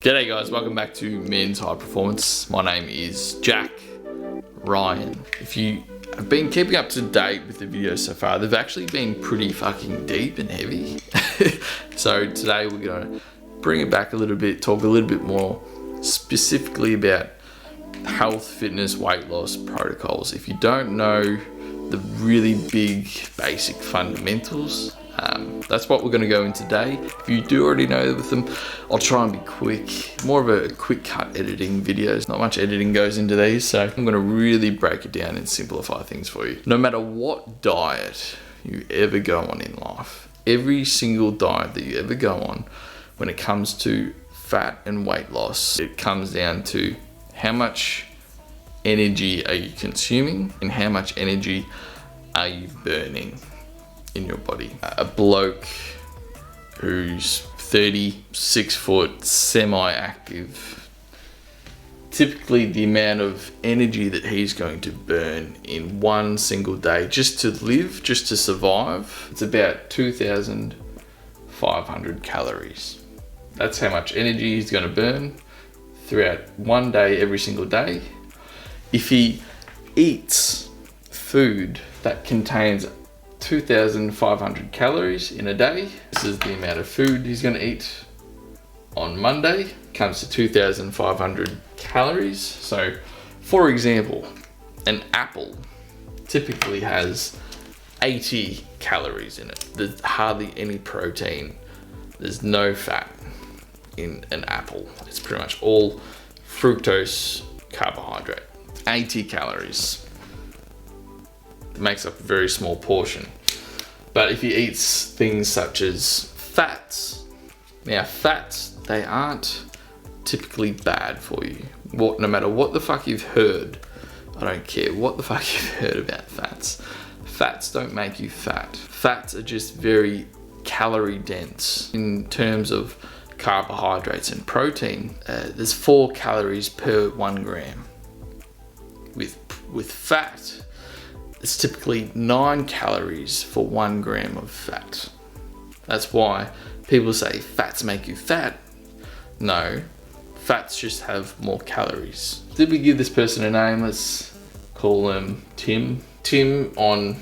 G'day guys, welcome back to Men's High Performance. My name is Jack Ryan. If you have been keeping up to date with the videos so far, they've actually been pretty fucking deep and heavy. So today we're gonna bring it back a little bit, talk a little bit more specifically about health, fitness, weight loss protocols. If you don't know the really big basic fundamentals, that's what we're going to go in today. If you do already know with them, I'll try and be quick, more of a quick cut editing videos. Not much editing goes into these, so I'm going to really break it down and simplify things for you. No matter what diet you ever go on in life, every single diet that you ever go on, when it comes to fat and weight loss, it comes down to how much energy are you consuming and how much energy are you burning in your body. A bloke who's 36 foot, semi-active, typically the amount of energy that he's going to burn in one single day just to live, just to survive, it's about 2,500 calories. That's how much energy he's going to burn throughout one day, every single day. If he eats food that contains 2,500 calories in a day, this is the amount of food he's going to eat on Monday. Comes to 2,500 calories. So for example, an apple typically has 80 calories in it. There's hardly any protein. There's no fat in an apple. It's pretty much all fructose carbohydrate. 80 calories. It makes up a very small portion. But if he eats things such as fats, now fats, they aren't typically bad for you. No matter what the fuck you've heard, I don't care what the fuck you've heard about fats. Fats don't make you fat. Fats are just very calorie dense in terms of carbohydrates and protein. There's 4 calories per 1 gram. With fat, it's typically 9 calories for 1 gram of fat. That's why people say fats make you fat. No, fats just have more calories. Did we give this person a name? Let's call him Tim. Tim on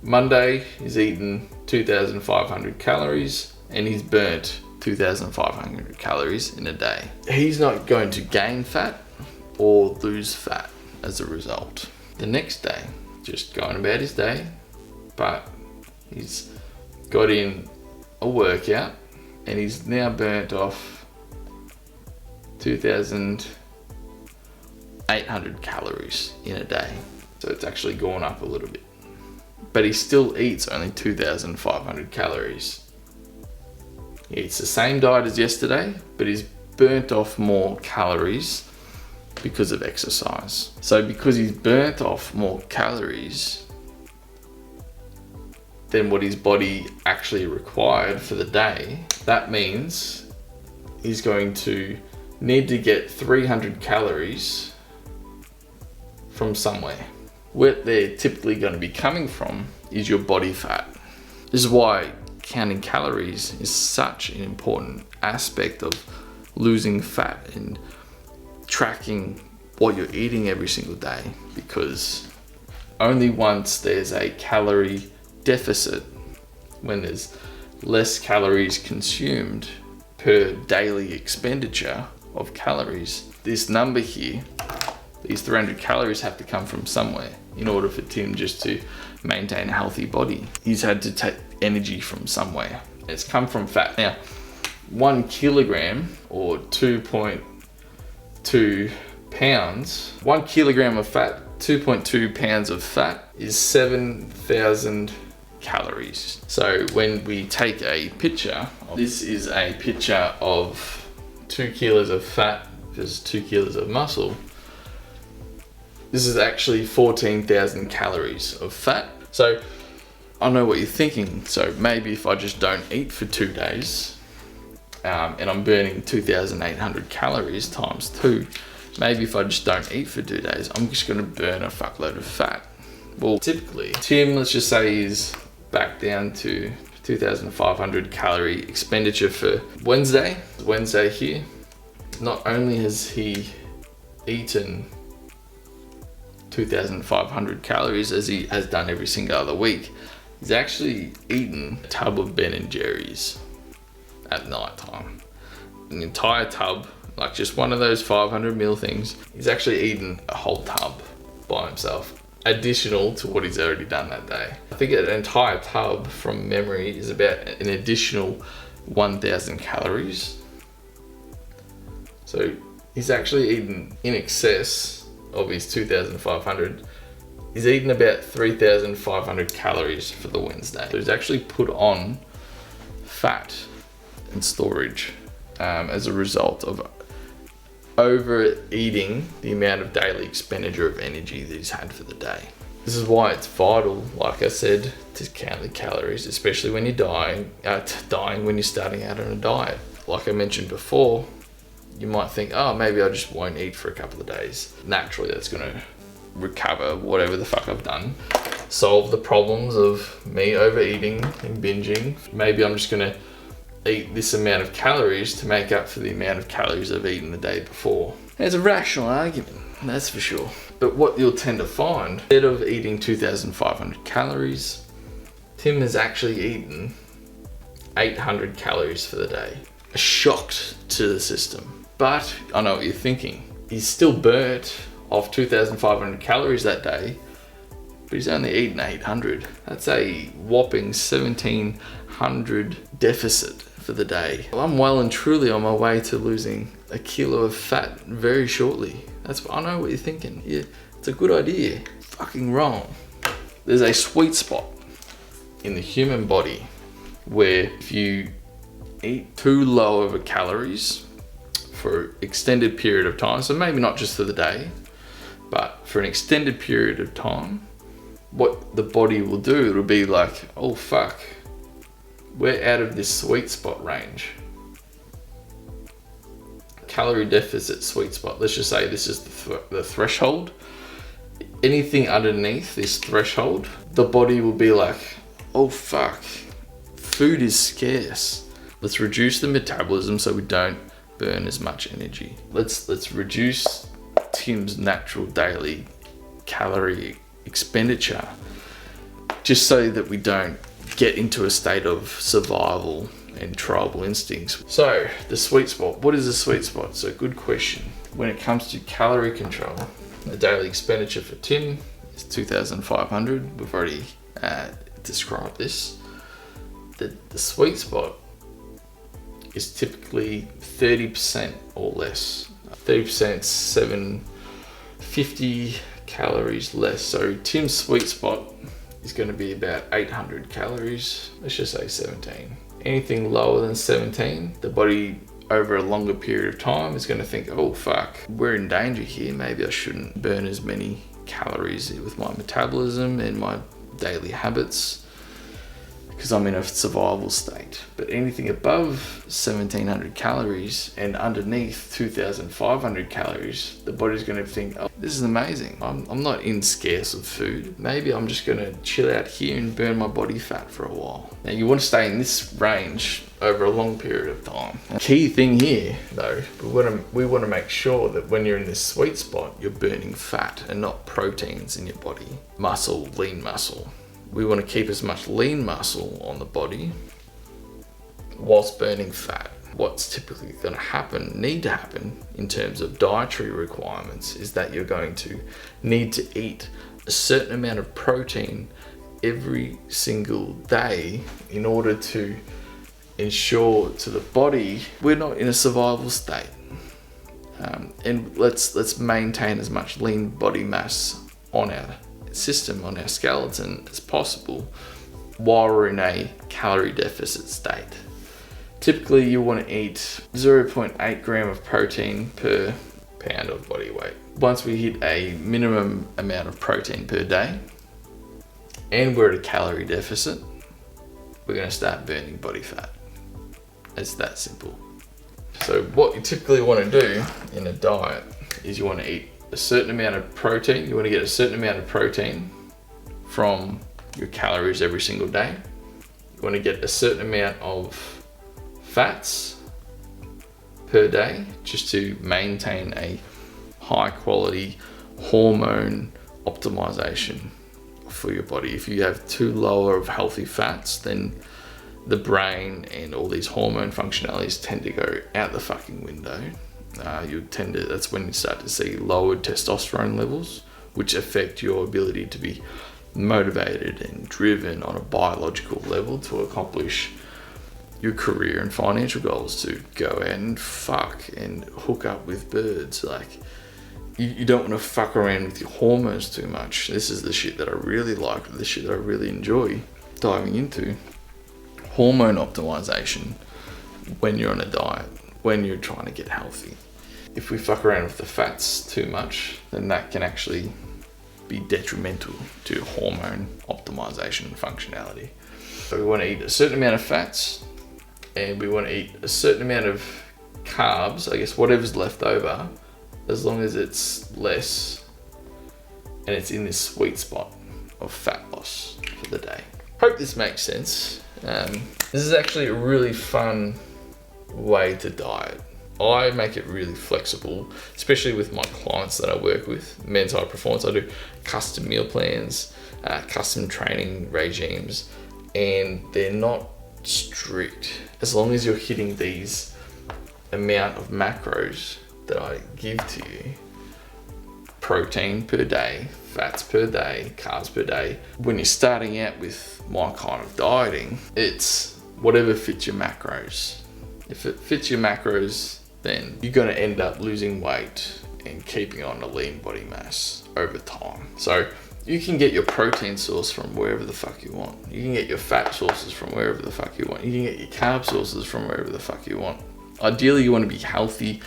Monday is eating 2,500 calories and he's burnt 2,500 calories in a day. He's not going to gain fat or lose fat as a result. The next day, just going about his day, but he's got in a workout and he's now burnt off 2,800 calories in a day. So it's actually gone up a little bit, but he still eats only 2,500 calories. He eats the same diet as yesterday, but he's burnt off more calories because of exercise. So because he's burnt off more calories than what his body actually required for the day, that means he's going to need to get 300 calories from somewhere. Where they're typically going to be coming from is your body fat. This is why counting calories is such an important aspect of losing fat and tracking what you're eating every single day, because only once there's a calorie deficit, when there's less calories consumed per daily expenditure of calories, this number here, these 300 calories have to come from somewhere in order for Tim just to maintain a healthy body. He's had to take energy from somewhere. It's come from fat. Now, 1 kilogram or 2.2 pounds, 1 kilogram of fat, 2.2 pounds of fat is 7,000 calories. So when we take a picture, this is a picture of 2 kilos of fat versus 2 kilos of muscle. This is actually 14,000 calories of fat. So I know what you're thinking. So maybe if I just don't eat for 2 days, and I'm burning 2,800 calories times 2, maybe if I just don't eat for 2 days, I'm just gonna burn a fuckload of fat. Well, typically, Tim, let's just say, is back down to 2,500 calorie expenditure for Wednesday here. not only has he eaten 2,500 calories as he has done every single other week, he's actually eaten a tub of Ben & Jerry's at night time. An entire tub, like just one of those 500ml things. He's actually eaten a whole tub by himself, additional to what he's already done that day. I think an entire tub from memory is about an additional 1,000 calories. So he's actually eaten in excess of his 2,500. He's eaten about 3,500 calories for the Wednesday. So he's actually put on fat and storage as a result of overeating the amount of daily expenditure of energy that he's had for the day. This is why it's vital, like I said, to count the calories, especially when you're dying when you're starting out on a diet. Like I mentioned before, you might think, oh, maybe I just won't eat for a couple of days. Naturally, that's gonna recover whatever the fuck I've done, solve the problems of me overeating and binging. Maybe I'm just gonna eat this amount of calories to make up for the amount of calories I've eaten the day before. It's a rational argument, that's for sure. But what you'll tend to find, instead of eating 2,500 calories, Tim has actually eaten 800 calories for the day. A shock to the system. But I know what you're thinking. He's still burnt off 2,500 calories that day, but he's only eaten 800. That's a whopping 1,700 deficit for the day. Well, I'm well and truly on my way to losing a kilo of fat very shortly. I know what you're thinking. Yeah, it's a good idea. Fucking wrong. There's a sweet spot in the human body where if you eat too low of a calories for an extended period of time, so maybe not just for the day, but for an extended period of time, what the body will do, it'll be like, oh fuck, we're out of this sweet spot range. Calorie deficit sweet spot. Let's just say this is the threshold. Anything underneath this threshold, the body will be like, oh fuck, food is scarce. Let's reduce the metabolism so we don't burn as much energy. Let's reduce Tim's natural daily calorie expenditure just so that we don't get into a state of survival and tribal instincts. So the sweet spot, what is the sweet spot? So good question. When it comes to calorie control, the daily expenditure for Tim is 2,500. We've already described this. The sweet spot is typically 30% or less. 30%, 750 calories less. So Tim's sweet spot is going to be about 800 calories. Let's just say 17. Anything lower than 17, the body over a longer period of time is going to think, oh fuck, we're in danger here. Maybe I shouldn't burn as many calories with my metabolism and my daily habits because I'm in a survival state. But anything above 1,700 calories and underneath 2,500 calories, the body's going to think, oh, this is amazing. I'm not in scarce of food. Maybe I'm just going to chill out here and burn my body fat for a while. Now you want to stay in this range over a long period of time. The key thing here though, we want to make sure that when you're in this sweet spot, you're burning fat and not proteins in your body. Muscle, lean muscle. We want to keep as much lean muscle on the body whilst burning fat. What's typically going to need to happen in terms of dietary requirements is that you're going to need to eat a certain amount of protein every single day in order to ensure to the body we're not in a survival state. And let's maintain as much lean body mass on our system, on our skeleton as possible while we're in a calorie deficit state. Typically you want to eat 0.8 gram of protein per pound of body weight. Once we hit a minimum amount of protein per day and we're at a calorie deficit, we're going to start burning body fat. It's that simple. So what you typically want to do in a diet is you want to eat a certain amount of protein. You want to get a certain amount of protein from your calories every single day. You want to get a certain amount of fats per day, just to maintain a high quality hormone optimization for your body. If you have too low of healthy fats, then the brain and all these hormone functionalities tend to go out the fucking window. That's when you start to see lowered testosterone levels, which affect your ability to be motivated and driven on a biological level to accomplish your career and financial goals, to go out and fuck and hook up with birds. Like, you don't want to fuck around with your hormones too much. This is the shit that I really like, the shit that I really enjoy diving into. Hormone optimization when you're on a diet, when you're trying to get healthy. If we fuck around with the fats too much, then that can actually be detrimental to hormone optimization and functionality. So we want to eat a certain amount of fats, and we want to eat a certain amount of carbs, I guess whatever's left over, as long as it's less and it's in this sweet spot of fat loss for the day. Hope this makes sense. This is actually a really fun way to diet. I make it really flexible, especially with my clients that I work with, Men's High Performance. I do custom meal plans, custom training regimes, and they're not strict. As long as you're hitting these amount of macros that I give to you, protein per day, fats per day, carbs per day. When you're starting out with my kind of dieting, it's whatever fits your macros. If it fits your macros, then you're gonna end up losing weight and keeping on a lean body mass over time. So you can get your protein source from wherever the fuck you want. You can get your fat sources from wherever the fuck you want. You can get your carb sources from wherever the fuck you want. Ideally, you want to be healthy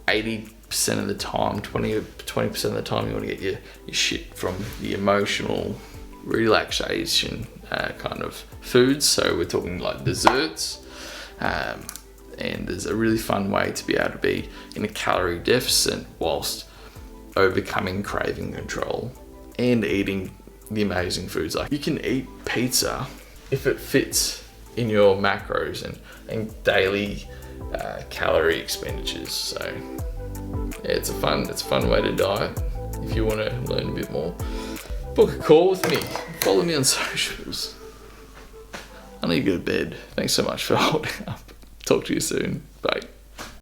80% of the time, 20% of the time you want to get your shit from the emotional relaxation kind of foods. So we're talking like desserts, and there's a really fun way to be able to be in a calorie deficit whilst overcoming craving control and eating the amazing foods. Like, you can eat pizza if it fits in your macros and daily calorie expenditures. So yeah, it's a fun way to diet. If you want to learn a bit more, book a call with me, follow me on socials. I need to go to bed. Thanks so much for holding up. Talk to you soon. Bye.